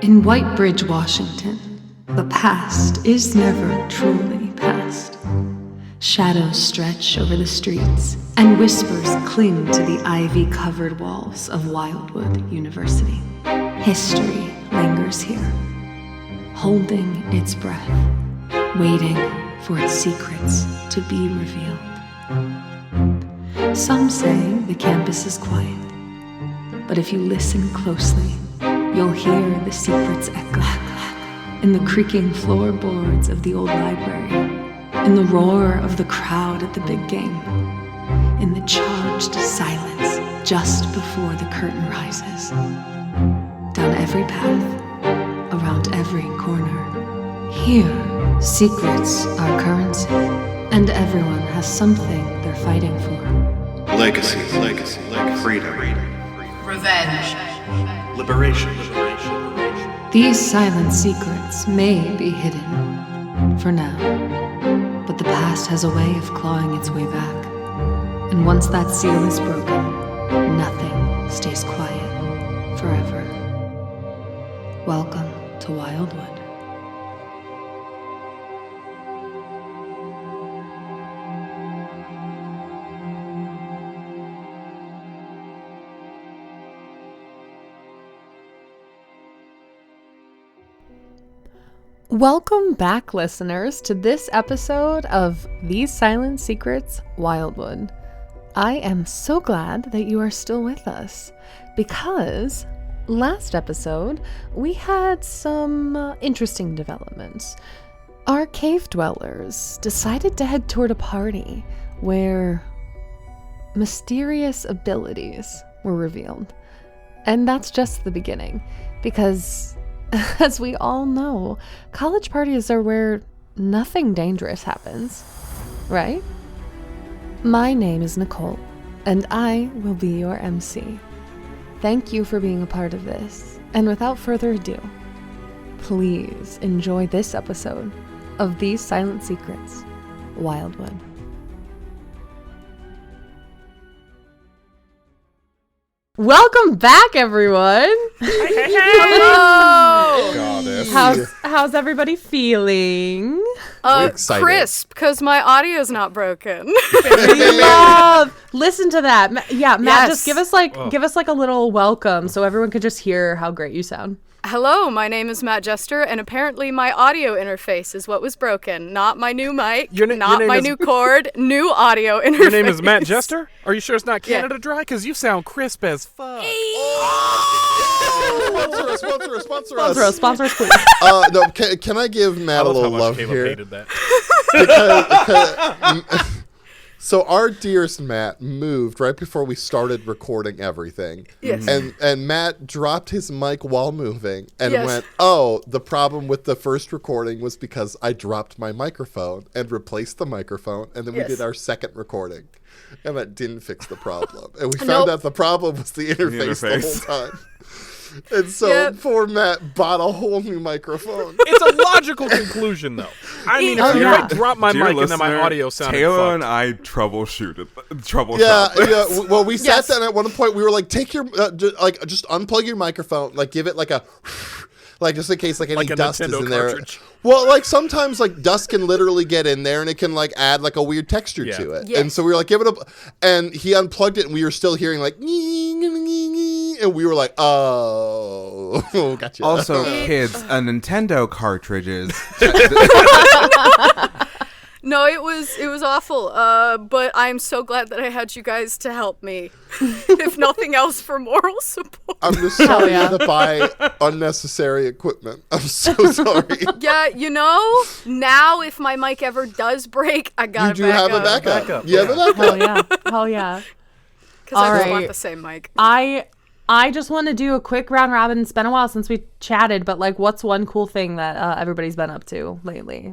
In Whitebridge, Washington, the past is never truly past. Shadows stretch over the streets, and whispers cling to the ivy-covered walls of Wildwood University. History lingers here, holding its breath, waiting for its secrets to be revealed. Some say the campus is quiet, but if you listen closely, you'll hear the secrets echo in the creaking floorboards of the old library, in the roar of the crowd at the big game, in the charged silence just before the curtain rises. Down every path, around every corner, here, secrets are currency, and everyone has something they're fighting for. Legacy, freedom, revenge, liberation. These silent secrets may be hidden, for now, but the past has a way of clawing its way back. And once that seal is broken, nothing stays quiet forever. Welcome to Wildwood. Welcome back, listeners, to this episode of These Silent Secrets Wildwood. I am so glad that you are still with us, because last episode we had some interesting developments. Our cave dwellers decided to head toward a party where mysterious abilities were revealed. And that's just the beginning, because as we all know, college parties are where nothing dangerous happens, right? My name is Nicole, and I will be your MC. Thank you for being a part of this, and without further ado, please enjoy this episode of These Silent Secrets, Wildwood. Welcome back, everyone. Hello. Goddess. How's everybody feeling? excited. Crisp, because my audio's not broken. Listen to that. Matt, Yes. just give us like a little welcome so everyone could just hear how great you sound. Hello, my name is Matt Jester, and apparently my audio interface is what was broken. Not my new mic, Your name my is- new cord, new audio interface. Your name is Matt Jester? Are you sure it's not Canada Dry? Because you sound crisp as fuck. Sponsor us, Sponsor us, please. No, can I give Matt a little love Caleb here? hated that. So our dearest Matt moved right before we started recording everything. Yes. And Matt dropped his mic while moving and Yes. went, oh, the problem with the first recording was because I dropped my microphone and replaced the microphone, and then we Yes. did our second recording. And that didn't fix the problem. And we Nope. found out the problem was the interface the whole time. And so Yep. poor Matt bought a whole new microphone. It's a logical conclusion, though. I mean, if I drop my Dear mic and then my listener, audio sounded Taylor fucked. and I troubleshot. Yeah. Well, we Yes. sat down at one point. We were like, take your just unplug your microphone, like give it like a like just in case like any Like a dust is Nintendo in there. cartridge. Well, like sometimes like dust can literally get in there and it can like add like a weird texture Yeah. to it. Yes. And so we were like, give it a, and he unplugged it and we were still hearing like, and we were like, oh, gotcha. Also, kids, a Nintendo cartridge is. No, it was awful. But I'm so glad that I had you guys to help me. If nothing else, for moral support. I'm just sorry yeah. to buy unnecessary equipment. I'm so sorry. Yeah, now if my mic ever does break, I got You a do have a backup. backup. You have a backup. Hell yeah. Because I just All want right. the same mic. I just want to do a quick round robin. It's been a while since we chatted, but like, what's one cool thing that everybody's been up to lately?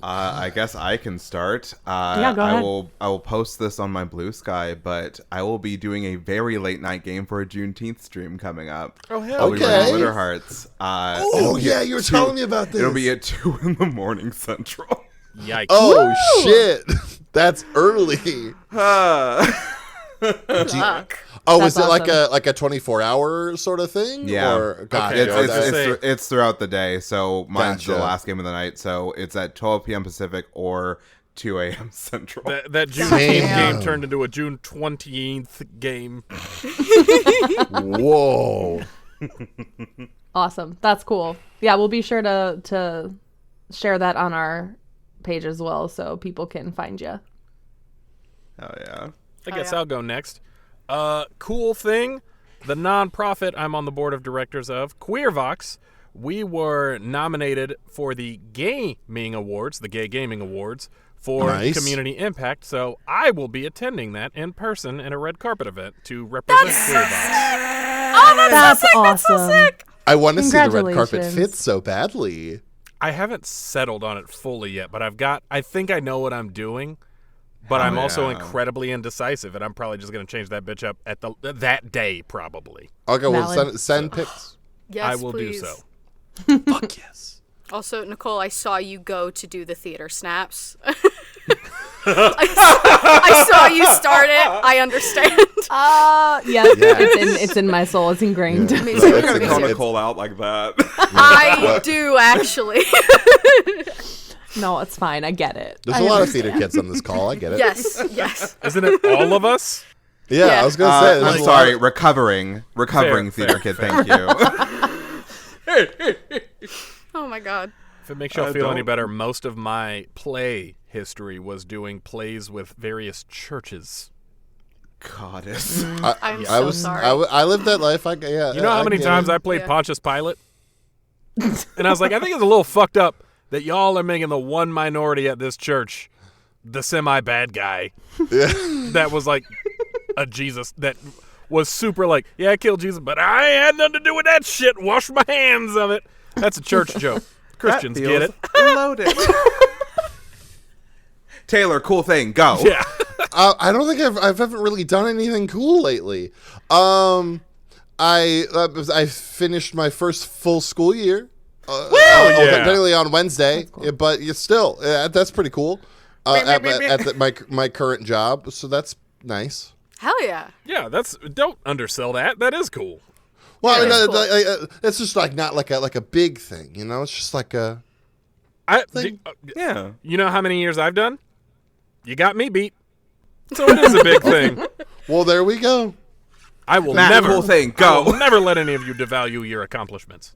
I guess I can start. Go ahead. I will post this on my Blue Sky, but I will be doing a very late night game for a Juneteenth stream coming up. Oh, hell I'll be Okay. running Litter Hearts. Oh, yeah, you were telling me about this. It'll be at 2 a.m. Central. Yikes. Oh, shit. That's early. Fuck. Oh, That's is it like awesome. a 24-hour sort of thing? Yeah. Or, gotcha. Okay, I was gonna say- It's throughout the day. So mine's the Gotcha. last game of the night. So it's at 12 p.m. Pacific or 2 a.m. Central. That June Damn. 18th game turned into a June 20th game. Whoa. Awesome. That's cool. Yeah, we'll be sure to share that on our page as well so people can find you. Oh, yeah. I guess I'll go next. Cool thing, the nonprofit I'm on the board of directors of, QueerVox, we were nominated for the Gaming Awards, the Gay Gaming Awards, for Nice. community impact. So I will be attending that in person in a red carpet event to represent QueerVox. Oh, That's awesome. I want to see the red carpet Congratulations. fit so badly. I haven't settled on it fully yet, but I think I know what I'm doing. But I'm also yeah. incredibly indecisive, and I'm probably just going to change that bitch up at that day, probably. Okay, well, Valid. send pics. Yes, I will please. do so. Fuck yes. Also, Nicole, I saw you go to do the theater snaps. I saw you start it. I understand. Yeah, it's in my soul. It's ingrained. Me I'm too. going to Me call too. Nicole out like that. I do actually. No, it's fine. I get it. There's a lot of theater kids on this call. I get it. Yes. Isn't it all of us? Yeah, Yeah. I was going to say. I'm there's a sorry, lot- recovering Fair, theater kid. Thank you. Oh my god. If it makes y'all feel any don't- better, most of my play history was doing plays with various churches. Goddess. I'm I so was. sorry. I lived that life. Yeah. You know how many times I played Yeah. Pontius Pilate? And I was like, I think it's a little fucked up that y'all are making the one minority at this church the semi-bad guy that was like a Jesus, that was super like, yeah, I killed Jesus, but I ain't had nothing to do with that shit. Wash my hands of it. That's a church joke. Christians That get it. feels Loaded. Taylor, cool thing. Go. Yeah. I don't think I haven't really done anything cool lately. I finished my first full school year. yeah. Technically on Wednesday, but it's still that's pretty cool. At my current job, so that's nice. Hell yeah. Yeah, don't undersell that. That is cool. Well, Yeah, no, cool. it's just like not like a big thing, you know. It's just like a Yeah. You know how many years I've done? You got me beat. So it is a big thing. well, there we go. I will Matt, never cool thing. I will Go. never let any of you devalue your accomplishments.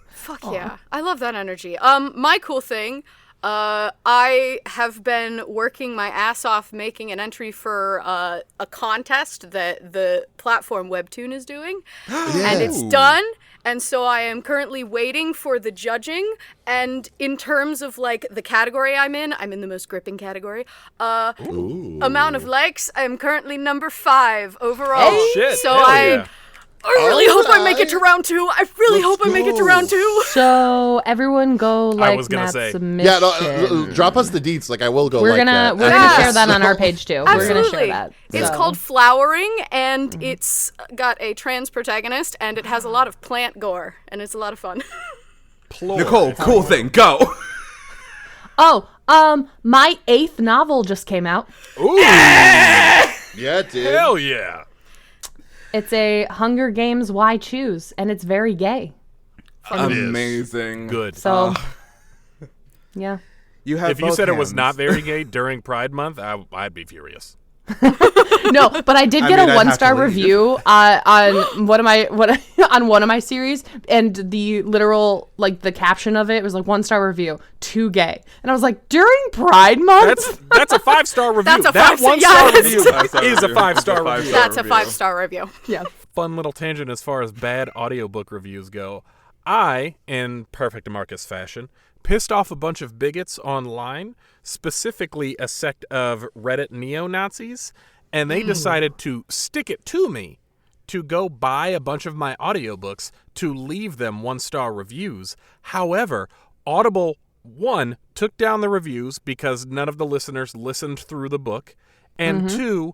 Fuck yeah. I love that energy. My cool thing, I have been working my ass off making an entry for a contest that the platform Webtoon is doing. And it's done. And so I am currently waiting for the judging. And in terms of like the category I'm in the most gripping category. Amount of likes, I'm currently number 5 overall. Oh, shit. So Hell I yeah. really hope I make it to round 2. I really Let's hope I make it to go. round 2. So everyone go like was gonna Matt's say. submission. Yeah, no, drop us the deets. Like I will go. we're like gonna that. we're Yeah. gonna share that on our page too. We're gonna share that. It's So. called Flowering, and it's got a trans protagonist, and it has a lot of plant gore, and it's a lot of fun. Nicole, cool thing. Go. Oh, my 8th novel just came out. Ooh, Yeah, dude. hell yeah. It's a Hunger Games Why Choose, and it's very gay. Amazing. Good. So, yeah. You have If you both said it was hands. not very gay during Pride Month, I'd be furious. No, but I did I get mean, a I'd have 1-star to leave. review on one of my series, and the literal like the caption of it was like 1-star review, too gay, and I was like, during Pride Month. That's a 5-star review. That's a that 5-star 1-star yes. review is a 5-star review. That's a 5-star review. Yeah. Fun little tangent as far as bad audiobook reviews go. I, in perfect Marcus fashion, pissed off a bunch of bigots online, specifically a sect of Reddit neo-Nazis, and they decided to stick it to me to go buy a bunch of my audiobooks to leave them 1-star reviews. However, Audible, 1, took down the reviews because none of the listeners listened through the book, and 2,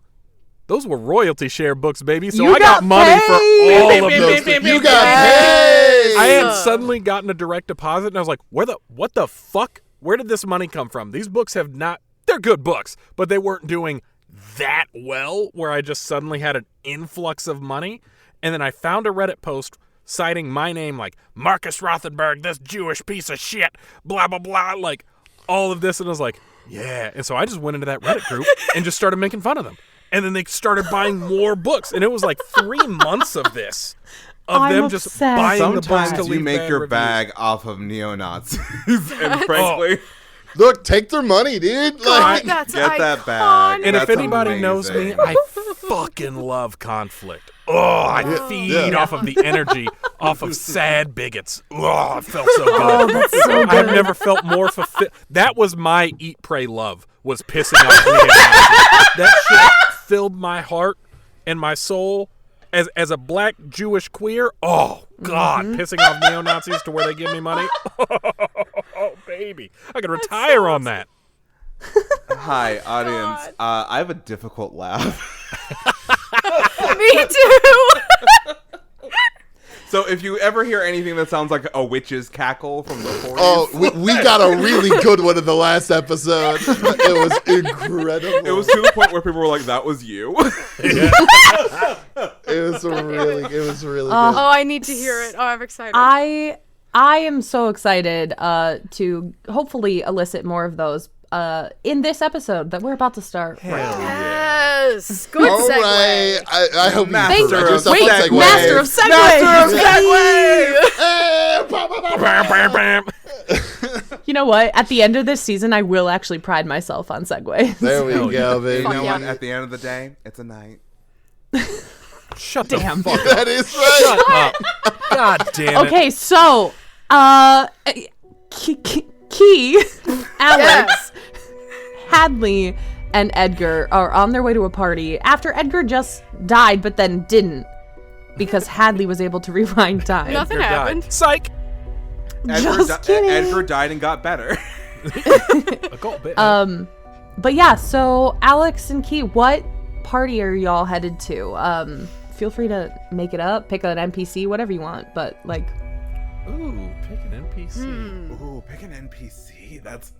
those were royalty share books, baby, so You I got got money for paid. all of those things. You got paid. I had suddenly gotten a direct deposit, and I was like, what the fuck? Where did this money come from? These books have not, they're good books, but they weren't doing that well where I just suddenly had an influx of money. And then I found a Reddit post citing my name, like, Marcus Rosenberg, this Jewish piece of shit, blah, blah, blah, like, all of this. And I was like, yeah. And so I just went into that Reddit group and just started making fun of them. And then they started buying more books. And it was like 3 months of this. Of them just obsessed. buying the books Sometimes to you leave make bad your reviews. bag off of neo-Nazis. And frankly, Look, take their money, dude. God, Like, that's get that iconic. bag. And if That's anybody knows me, amazing. I fucking love conflict. Oh, I feed off of the energy, off of sad bigots. Oh, it felt so good. Oh, that's so I've good. never felt more fulfilled. That was my eat, pray, love, was pissing off neo-Nazis. That shit filled my heart and my soul as a black Jewish queer. Oh, God, pissing off neo-Nazis to where they give me money. Oh, baby. I could retire on that. Hi, audience. I have a difficult laugh. Me too. So if you ever hear anything that sounds like a witch's cackle from the 40s, oh, we got a really good one in the last episode. It was incredible. it was to the point where people were like, "That was you." It was really good. Oh, I need to hear it. Oh, I'm excited. I am so excited to hopefully elicit more of those in this episode that we're about to start. Yes. Good All segue. right. I hope you Master correct of yourself on Segways. Segways. Master of Segways! Eh, bah, bah, bah, Bam, bam, bam. You know what? At the end of this season, I will actually pride myself on Segways. There we go, baby. You know yeah. what? At the end of the day, it's a night. Shut Damn. the fuck That is right. up. God damn it. Okay, so Key, Alex, Hadley, and Edgar are on their way to a party after Edgar just died, but then didn't because Hadley was able to rewind time. Nothing Edgar died. happened. Psych. Just kidding. Edgar died and got better. A gold bit. But yeah, so Alex and Key, what party are y'all headed to? Feel free to make it up, pick an NPC, whatever you want, but like, Ooh, pick an NPC. Ooh, pick an NPC. That's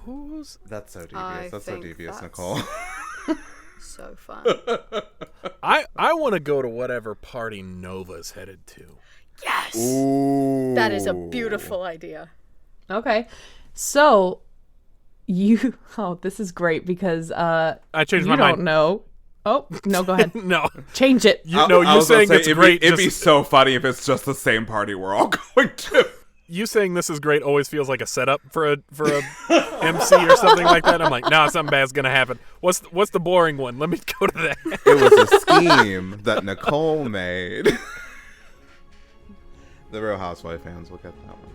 so devious. I That's so think devious, that's- Nicole. So fun. I want to go to whatever party Nova's headed to. Yes. Ooh. That is a beautiful idea. okay. So this is great because I changed you my don't mind. know. Oh, no, go ahead. No, Change it. you I know, was you gonna saying say, it's it'd great. It'd be just- so funny if it's just the same party we're all going to. you saying this is great always feels like a setup for a MC or something like that. I'm like, no, something bad's gonna happen. What's the boring one? Let me go to that. It was a scheme that Nicole made. The Real Housewife fans will get that one.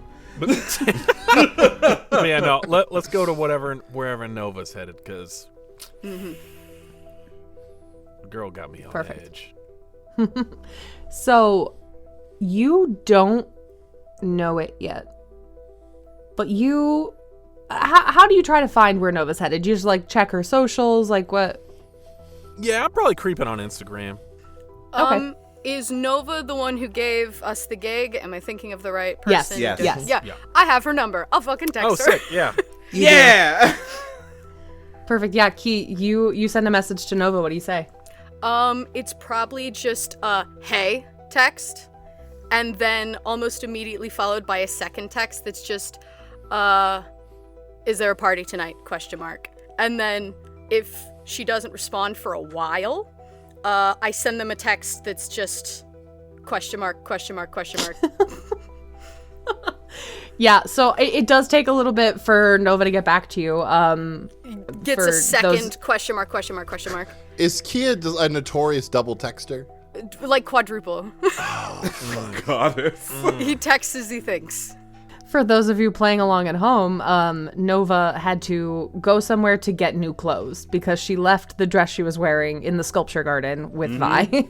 But yeah, no. Let's go to wherever Nova's headed because the girl got me on Perfect. edge. So you don't know it yet, but how do you try to find where Nova's headed? You just like check her socials, like what? Yeah, I'm probably creeping on Instagram. Okay. Is Nova the one who gave us the gig? Am I thinking of the right person? Yes, who yes. did- Yes. Yeah. Yeah. I have her number. I'll fucking text Oh, her. sick. Yeah. Yeah. Perfect. Yeah, Key, you send a message to Nova. What do you say? It's probably just a hey text, and then almost immediately followed by a second text that's just, is there a party tonight? ? And then if she doesn't respond for a while, I send them a text that's just ? Yeah, so it does take a little bit for Nova to get back to you. Gets For a second ? those- Is Kia a notorious double texter? Like quadruple. Goddess. He texts as he thinks. For those of you playing along at home, Nova had to go somewhere to get new clothes because she left the dress she was wearing in the sculpture garden with Vi.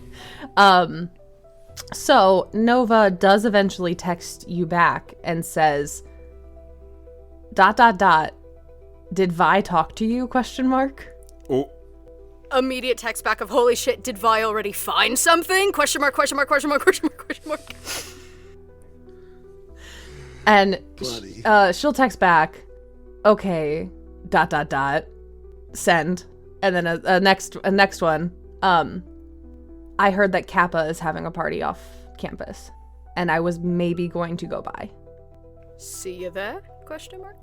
So Nova does eventually text you back and says, ... Did Vi talk to you? ? Oh, Immediate text back of holy shit, did Vi already find something? ? And she'll text back, okay, ... Send. And then a next one. I heard that Kappa is having a party off campus, and I was maybe going to go by. See you there? Question mark.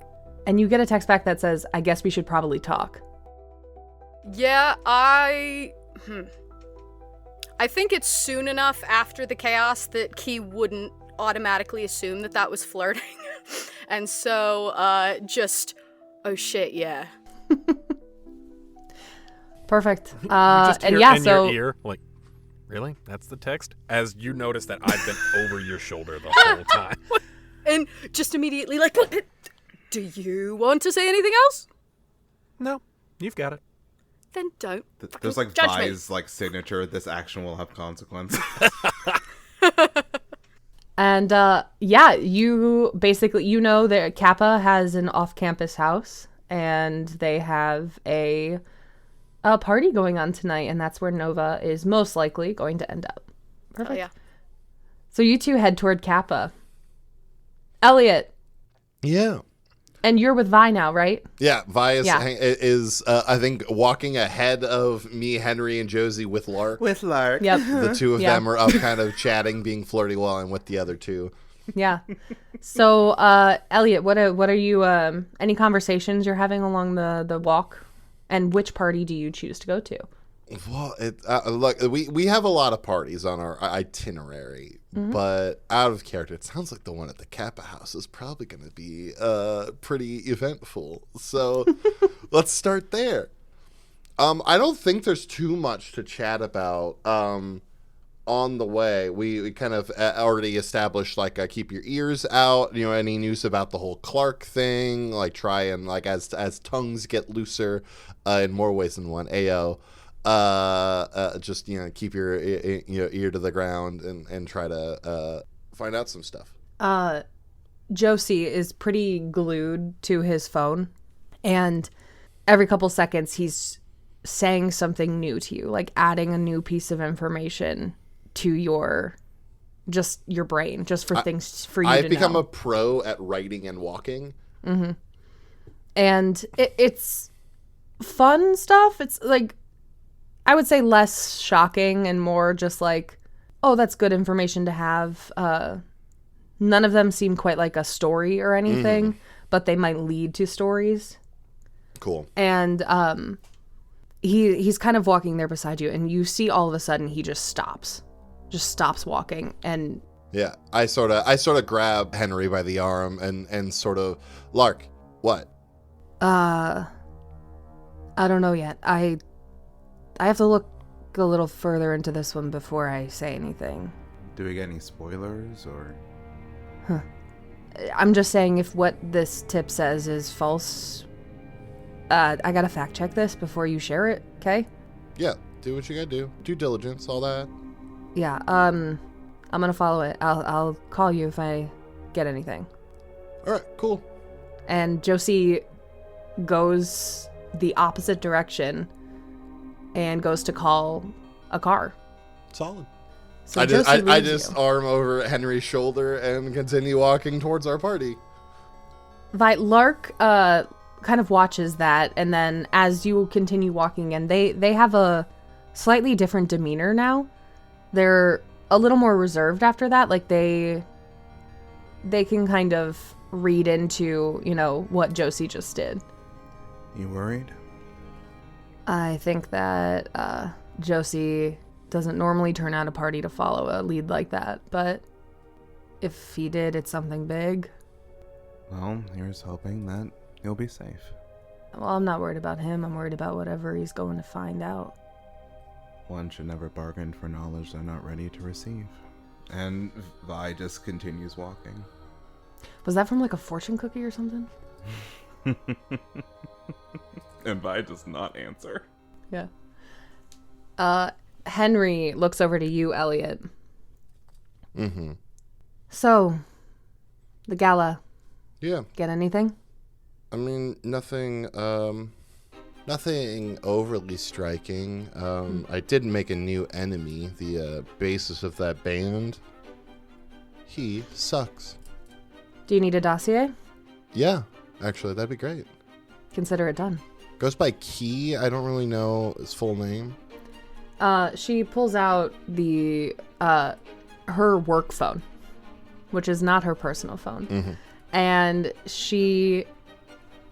And you get a text back that says, I guess we should probably talk. Yeah, I think it's soon enough after the chaos that Key wouldn't automatically assume that that was flirting. And so, just, oh shit, yeah. Perfect. You just and hear yeah, in so your ear, like, really? That's the text? As you notice that I've been over your shoulder the whole time. And just immediately like, do you want to say anything else? No, you've got it. Then don't. There's like judge me. Vi's like signature. This action will have consequences. And yeah, you basically, you know that Kappa has an off-campus house, and they have a party going on tonight, and that's where Nova is most likely going to end up. Perfect. Oh, yeah. So you two head toward Kappa. Elliot, Yeah. and you're with Vi now, right? Yeah, Vi Yeah. is I think, walking ahead of me, Henry, and Josie with Lark. With Lark. Yep. The two of Yeah. them are up kind of chatting, being flirty while I'm with the other two. Yeah. So, Elliot, what are you, any conversations you're having along the walk? And which party do you choose to go to? Well, look, we have a lot of parties on our itinerary, but out of character, it sounds like the one at the Kappa house is probably going to be pretty eventful. So let's start there. I don't think there's too much to chat about on the way. We kind of already established, like, keep your ears out, you know, any news about the whole Clark thing, like try and, like, as tongues get looser in more ways than one, just, you know, keep your ear to the ground and try to find out some stuff. Josie is pretty glued to his phone, and every couple seconds he's saying something new to you, like adding a new piece of information to your brain, just for things for you to know. I've become a pro at writing and walking. Mm-hmm. And it's fun stuff. It's like, I would say less shocking and more just like, oh, that's good information to have. None of them seem quite like a story or anything, but they might lead to stories. Cool. And he's kind of walking there beside you, and you see all of a sudden he just stops walking. And yeah, I sort of grab Henry by the arm and sort of, Lark, what? I don't know yet. I have to look a little further into this one before I say anything. Do we get any spoilers or? I'm just saying, if what this tip says is false, I gotta fact check this before you share it, okay? Yeah, do what you gotta do. Due diligence, all that. Yeah, I'm gonna follow it. I'll call you if I get anything. All right, cool. And Josie goes the opposite direction and goes to call a car. Solid. So I Josie leaves just you. arm over Henry's shoulder and continue walking towards our party. Lark kind of watches that, and then as you continue walking in, they have a slightly different demeanor now. They're a little more reserved after that. Like they can kind of read into, you know, what Josie just did. You worried? I think that Josie doesn't normally turn out a party to follow a lead like that, but if he did, it's something big. Well, here's hoping that you'll be safe. Well, I'm not worried about him. I'm worried about whatever he's going to find out. One should never bargain for knowledge they're not ready to receive. And Vi just continues walking. Was that from like a fortune cookie or something? And Vi does not answer. Yeah. Henry looks over to you, Elliot. Mm-hmm. So, the gala. Yeah. Get anything? I mean, nothing overly striking. I did make a new enemy, the bassist of that band. He sucks. Do you need a dossier? Yeah, actually, that'd be great. Consider it done. Goes by Key. I don't really know his full name. She pulls out the her work phone, which is not her personal phone. And she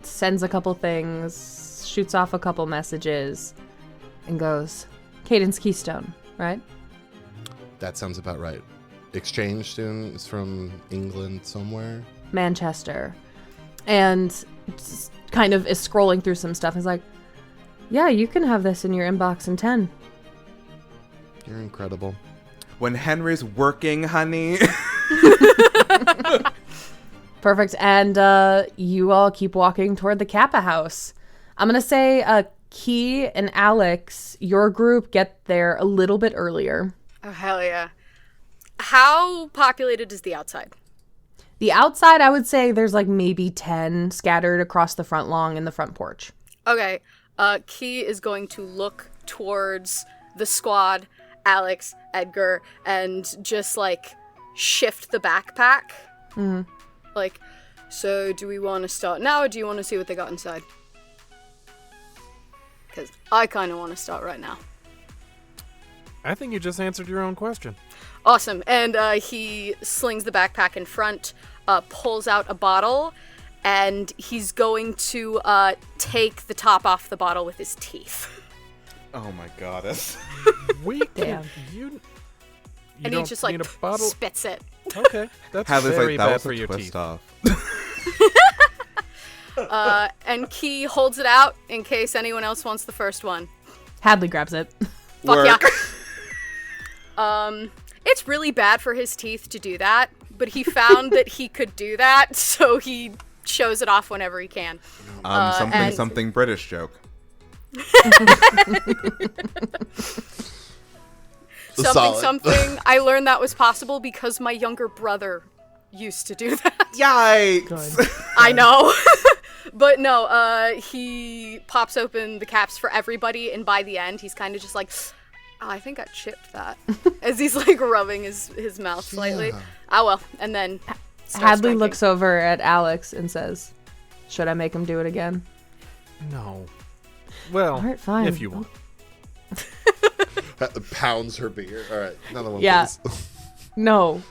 sends a couple things, shoots off a couple messages, and goes, Cadence Keystone, right? That sounds about right. Exchange students from England somewhere. Manchester. And kind of is scrolling through some stuff. Is like, yeah, you can have this in your inbox in 10. You're incredible. When Henry's working, honey. Perfect. And you all keep walking toward the Kappa house. I'm going to say Key and Alex, your group, get there a little bit earlier. Oh, hell yeah. How populated is the outside? The outside, I would say there's like maybe 10 scattered across the front lawn and the front porch. Okay. Key is going to look towards the squad, Alex, Edgar, and just like shift the backpack. Like, so do we want to start now or do you want to see what they got inside? Because I kind of want to start right now. I think you just answered your own question. Awesome. And he slings the backpack in front, pulls out a bottle, and he's going to take the top off the bottle with his teeth. Oh my goddess. We Damn. You And he don't just like need a bottle? spits it. Okay, that's Hadley's very like, that bad was for a your twist teeth. off. And Key holds it out in case anyone else wants the first one. Hadley grabs it. Fuck Work. yeah. It's really bad for his teeth to do that, but he found that he could do that, so he shows it off whenever he can. Something British joke. Solid. Something. I learned that was possible because my younger brother used to do that. Yikes. I know. But no, he pops open the caps for everybody, and by the end, he's kind of just like, oh, I think I chipped that. As he's like rubbing his mouth slightly. Yeah. Oh well, and then starts Hadley drinking. looks over at Alex and says, should I make him do it again? No. Well, All right, fine. if you want. Pounds her beer. All right, another one, Yeah. please. No.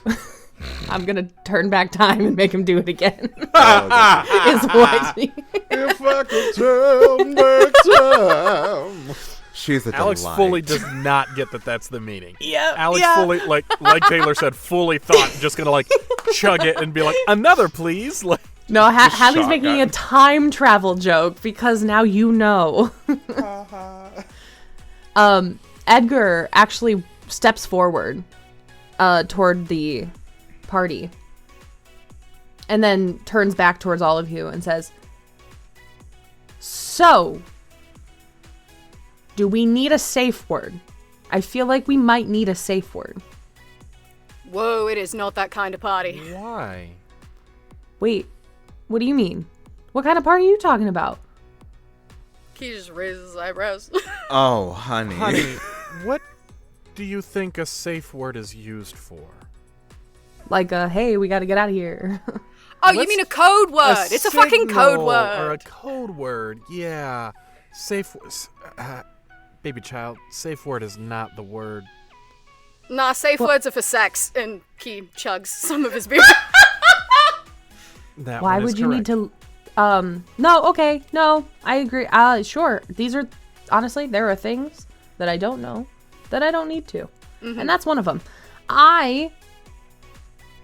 I'm going to turn back time and make him do it again. Oh, Is what he- if I could turn back time. She's a Alex delight. fully does not get that that's the meaning. Yeah, Alex yeah. fully, like Taylor said, fully thought just gonna like chug it and be like, another please. Like, No, Hadley's shotgun. making a time travel joke because now you know. Edgar actually steps forward toward the party and then turns back towards all of you and says, so, do we need a safe word? I feel like we might need a safe word. Whoa, it is not that kind of party. why? Wait, what do you mean? What kind of party are you talking about? He just raises his eyebrows. Oh, honey. Honey, what do you think a safe word is used for? Like, hey, we gotta get out of here. Oh, you Let's- mean a code word? It's a fucking code signal word. Or a code word, yeah. Safe baby child, safe word is not the word. Nah, safe words are for sex. And he chugs some of his beer. That Why one is would you need correct. to no, okay, no, I agree. Sure. These are honestly, there are things that I don't know that I don't need to. And that's one of them. I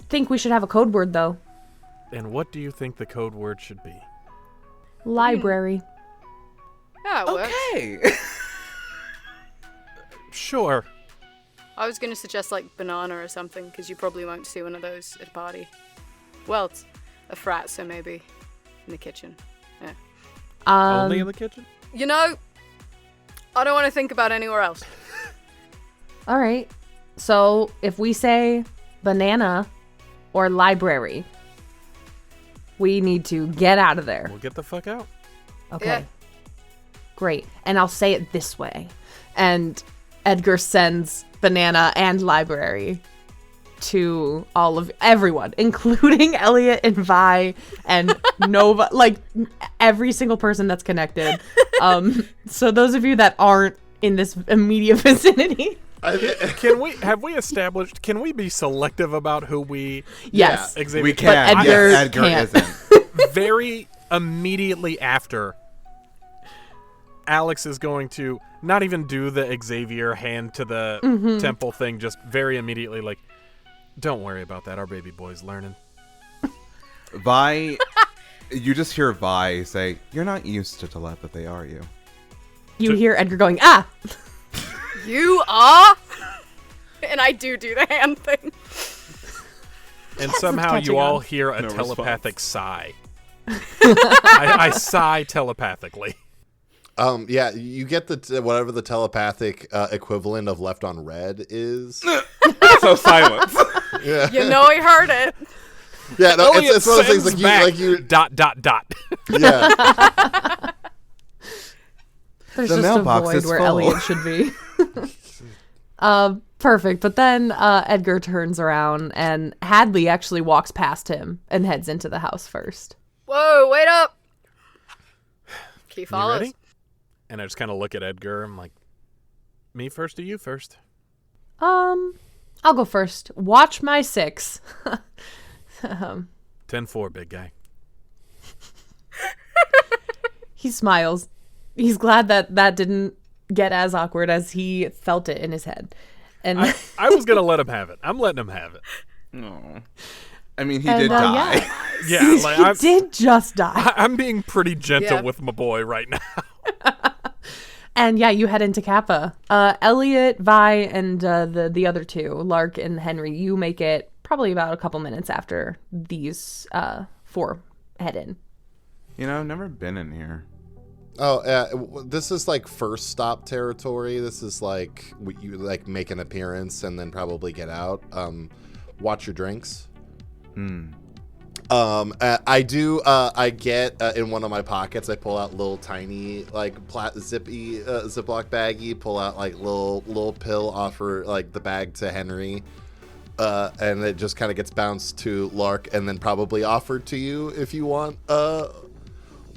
think we should have a code word though. And what do you think the code word should be? Library. Yeah, it works. Okay. Sure. I was gonna suggest like banana or something, because you probably won't see one of those at a party. Well, it's a frat, so maybe in the kitchen. Yeah. Only in the kitchen? You know, I don't want to think about anywhere else. All right. So if we say banana or library, we need to get out of there. We'll get the fuck out. Okay. Yeah. Great. And I'll say it this way. And Edgar sends banana and library to everyone, including Elliot and Vi and Nova, like every single person that's connected. So those of you that aren't in this immediate vicinity. Can we be selective about who we Yes. Xavier, We can. But Edgar Yes, Edgar can't. isn't. very immediately after, Alex is going to not even do the Xavier hand to the temple thing, just very immediately like, don't worry about that, our baby boy's learning. Vi, you just hear Vi say, "You're not used to telepathy, are you?" You hear Edgar going, ah! You are? And I do the hand thing. And somehow catching you all on. hear a No telepathic sigh. I sigh telepathically. Yeah, you get the whatever the telepathic equivalent of left on red is. So silence. Yeah, You know he heard it. yeah. No, Elliot it's one of those things sends like you, back ... Yeah, There's The just a mailbox void is where full. Elliot should be. Perfect. But then Edgar turns around and Hadley actually walks past him and heads into the house first. Whoa, wait up. He You follows. ready? And I just kind of look at Edgar. I'm like, me first or you first? I'll go first. Watch my 6. 10-4, big guy. He smiles. He's glad that didn't get as awkward as he felt it in his head. And I was going to let him have it. I'm letting him have it. No. I mean, he And, did die. Yeah, like he did just die. I'm being pretty gentle Yeah. with my boy right now. And yeah, you head into Kappa. Elliot, Vi, and the other two, Lark and Henry, you make it probably about a couple minutes after these 4 head in. You know, I've never been in here. Oh, this is like first stop territory. This is like you like make an appearance and then probably get out. Watch your drinks. I do. I get in one of my pockets. I pull out little tiny like zippy Ziploc baggie. Pull out like little pill. Offer like the bag to Henry, and it just kind of gets bounced to Lark, and then probably offered to you if you want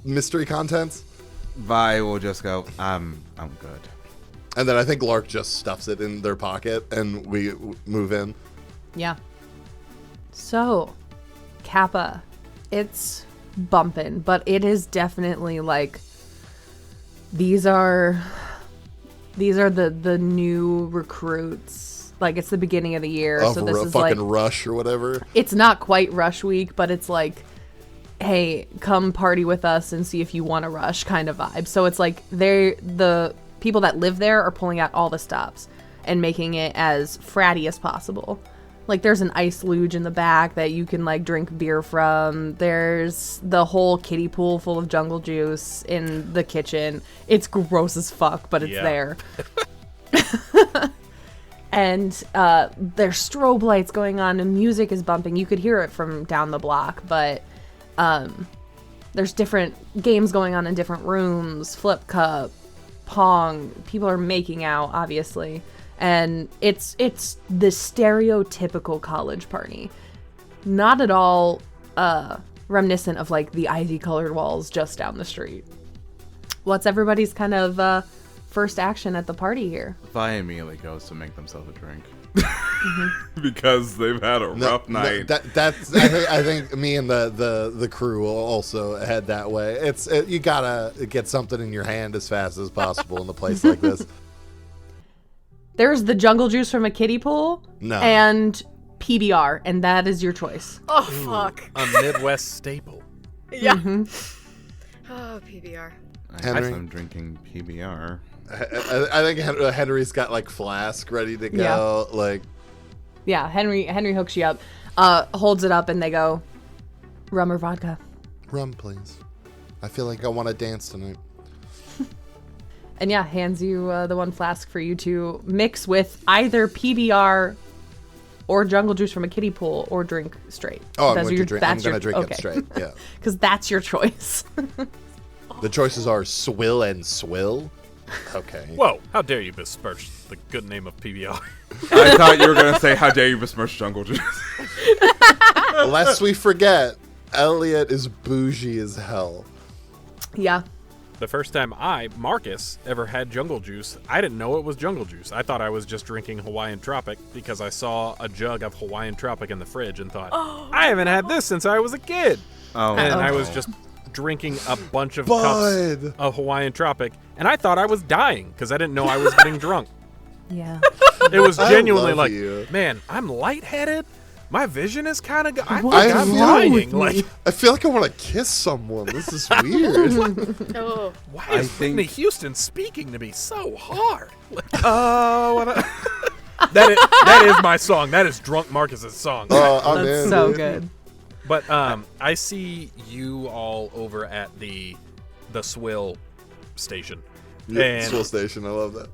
mystery contents. Vi will just go, I'm good. And then I think Lark just stuffs it in their pocket, and we move in. Yeah. So, Kappa, it's bumping, but it is definitely like these are the new recruits. Like it's the beginning of the year, Of so this is fucking like rush or whatever. it's not quite rush week, but it's like, hey, come party with us and see if you want to rush kind of vibe. So it's like the people that live there are pulling out all the stops and making it as fratty as possible. Like there's an ice luge in the back that you can like drink beer from. There's the whole kiddie pool full of jungle juice in the kitchen. It's gross as fuck, but it's Yeah. there. And there's strobe lights going on and music is bumping. You could hear it from down the block, but there's different games going on in different rooms, flip cup, pong. People are making out, obviously. And it's the stereotypical college party. Not at all reminiscent of like the ivy-colored walls just down the street. What's everybody's kind of first action at the party here? Vi immediately goes to make themselves a drink. Because they've had a rough night. That's I think me and the crew will also head that way. You gotta get something in your hand as fast as possible in a place like this. There's the jungle juice from a kiddie pool. No. And PBR, and that is your choice. Oh, fuck. A Midwest staple. Yeah. Mm-hmm. Oh, PBR. I Henry? guess I'm drinking PBR. I think Henry's got like flask ready to go. Yeah. Like, Yeah, Henry hooks you up, holds it up, and they go, rum or vodka? rum, please. I feel like I want to dance tonight. And yeah, hands you the one flask for you to mix with either PBR or jungle juice from a kiddie pool or drink straight. Oh, I'm Those going are to drink. I'm going to drink okay. it straight. Yeah. Because that's your choice. The choices are swill and swill. Okay. Whoa, how dare you besmirch the good name of PBR. I thought you were going to say, how dare you besmirch Jungle Juice. Lest we forget, Elliot is bougie as hell. Yeah. The first time Marcus, ever had Jungle Juice, I didn't know it was Jungle Juice. I thought I was just drinking Hawaiian Tropic because I saw a jug of Hawaiian Tropic in the fridge and thought, I haven't had this since I was a kid. Oh, And no. I was just drinking a bunch of cups of Hawaiian Tropic, and I thought I was dying because I didn't know I was getting drunk. Yeah. It was genuinely love like, you. man, I'm lightheaded. My vision is kind of. I think What's I'm wrong dying. with Like, me? I feel like I want to kiss someone. This is weird. Oh. why I is think- Whitney Houston speaking to me so hard? Like, that is my song. That is Drunk Marcus's song. I'm That's in, so dude. good. But I see you all over at the Swill station. Yeah, And- Swill Station. I love that.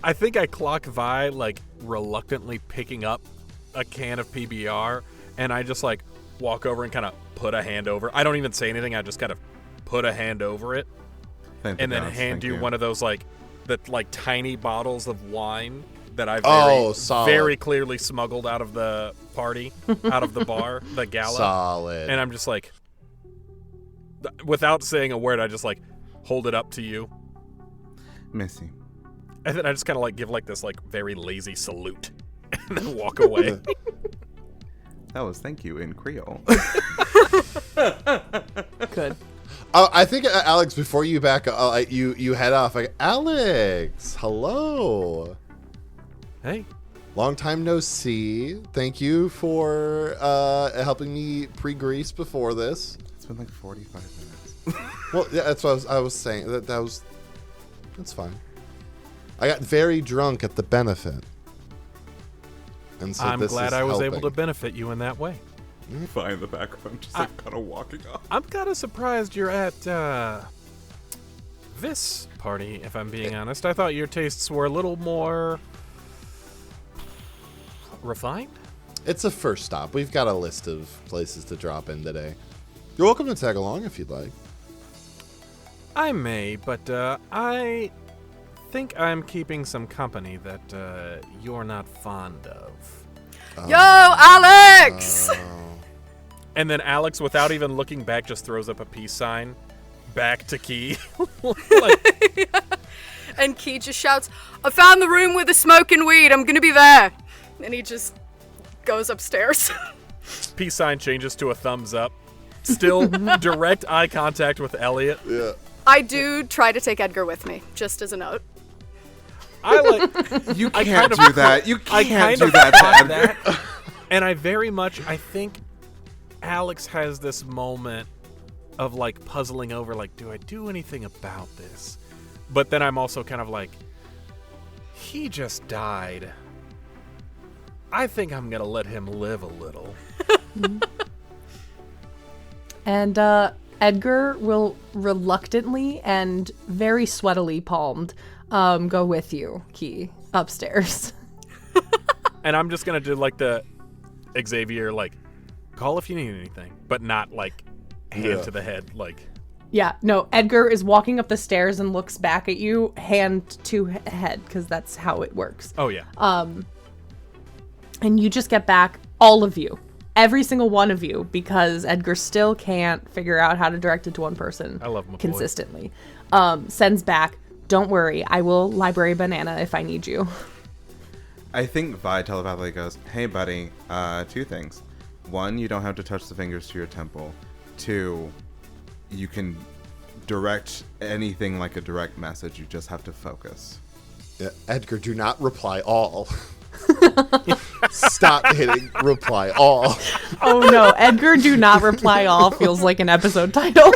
I think I clock Vi like reluctantly picking up a can of PBR, and I just like walk over and kind of put a hand over. I don't even say anything. I just kind of put a hand over it, Thank and then goodness, hand thank you one of those like tiny bottles of wine that I solid. very clearly smuggled out of the party, out of the bar, the gala. Solid. And I'm just like, without saying a word, I just like hold it up to you. Missy. And then I just kind of like give like this like very lazy salute and then walk away. That was thank you in Creole. Good. I think Alex, before you back, you head off. Alex, hello. Hey, Long time no see. Thank you for helping me pre-grease before this. It's been like 45 minutes. Well, yeah, that's what I was saying. That's fine. I got very drunk at the benefit. And so I'm this glad is I was able helping. to benefit you in that way. Fine in the background, just like kind of walking off. I'm kind of surprised you're at this party, if I'm being honest. I thought your tastes were a little more refined. It's a first stop. We've got a list of places to drop in today. You're welcome to tag along if you'd like. I may, but I think I'm keeping some company that you're not fond of. Yo, Alex! And then Alex, without even looking back, just throws up a peace sign back to Key. And Key just shouts, I found the room with the smoking weed. I'm going to be there. And he just goes upstairs. Peace sign changes to a thumbs up. Still direct eye contact with Elliot. Yeah. I do try to take Edgar with me, just as a note. I like. You I can't kind of- do that. You I can't kind do of that thought to Edgar. that, and I think Alex has this moment of like puzzling over, like, do I do anything about this? But then I'm also kind of like, he just died. I think I'm gonna let him live a little. And Edgar will reluctantly and very sweatily palmed go with you, Key, upstairs. And I'm just gonna do like the Xavier, like, call if you need anything, but not like hand to the head, like. Yeah, no, Edgar is walking up the stairs and looks back at you, hand to head, because that's how it works. Oh yeah. And you just get back, all of you, every single one of you, because Edgar still can't figure out how to direct it to one person I love my boy. consistently. Sends back, don't worry, I will library banana if I need you. I think Vi telepathically goes, hey buddy, two things. One, you don't have to touch the fingers to your temple. Two, you can direct anything like a direct message. You just have to focus. Yeah. Edgar, do not reply all. Stop hitting reply all. Oh no, Edgar do not reply all feels like an episode title.